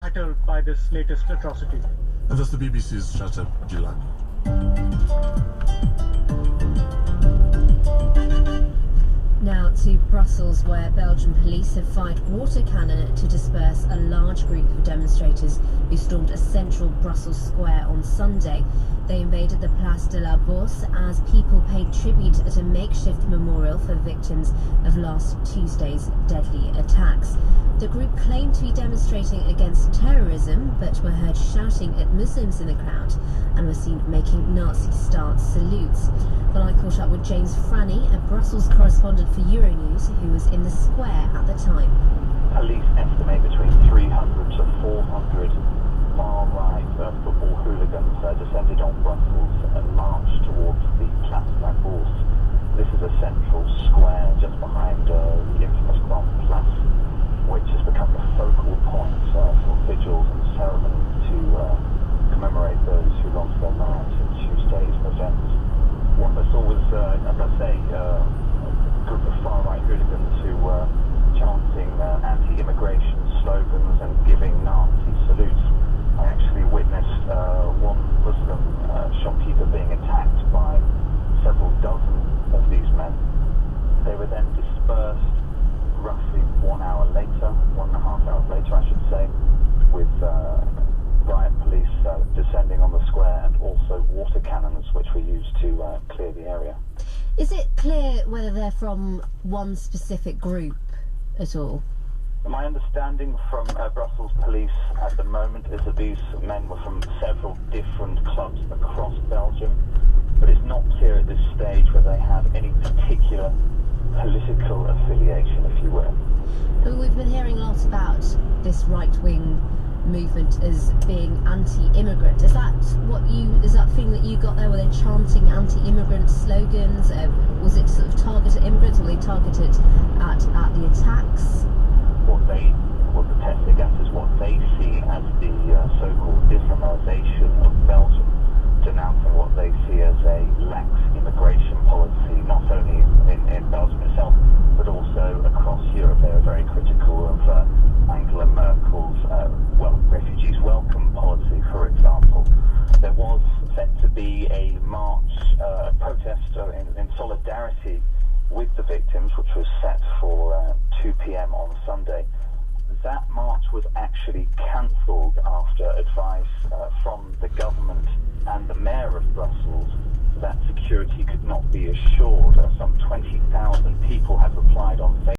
unsettled by this latest atrocity. And that's the BBC's Shata Gilani. Now to Brussels, where Belgian police have fired water cannon to disperse a large group of demonstrators who stormed a central Brussels square on Sunday. They invaded the Place de la Bourse as people paid tribute at a makeshift memorial for victims of last Tuesday's deadly attacks. The group claimed to be demonstrating against terrorism, but were heard shouting at Muslims in the crowd and were seen making Nazi-style salutes. Well, I caught up with James Franny, a Brussels correspondent for Euronews, who was in the square at the time. Police estimate between 300 to 400 far-right football hooligans descended on Brussels and marched towards the Place de la Bourse. This is a central square just behind the infamous Grand Place, which has become the focal point for vigils and ceremonies to commemorate those who lost their lives in Tuesday's events. What I saw was, as I say, a group of far-right hooligans who were chanting anti-immigration slogans and giving Nazi salutes. I actually witnessed one Muslim shopkeeper being attacked by several dozen of these men. They were then dispersed roughly 1 hour later, 1.5 hours later I should say, with riot police descending on the square and also water cannons which were used to clear the area. Is it clear whether they're from one specific group at all? My understanding from Brussels police at the moment is that these men were from several different clubs across Belgium, but it's not clear at this stage whether they have any particular political affiliation, if you will. I mean, we've been hearing a lot about this right-wing movement as being anti-immigrant. Is that the feeling that you got there? Were they chanting anti-immigrant slogans? Was it sort of targeted at immigrants, or were they targeted at the attacks? What the test against is what they see as the so-called Islamisation of Belgium, denouncing what they see as a lax immigration policy, not only in Belgium itself, but also across Europe. They are very critical of Angela Merkel's refugees welcome policy, for example. There was set to be a march, a protest in solidarity with the victims, which was set for 2 p.m. on Sunday. That march was actually cancelled after advice from the government and the mayor of Brussels that security could not be assured. Some 20,000 people had replied on Facebook.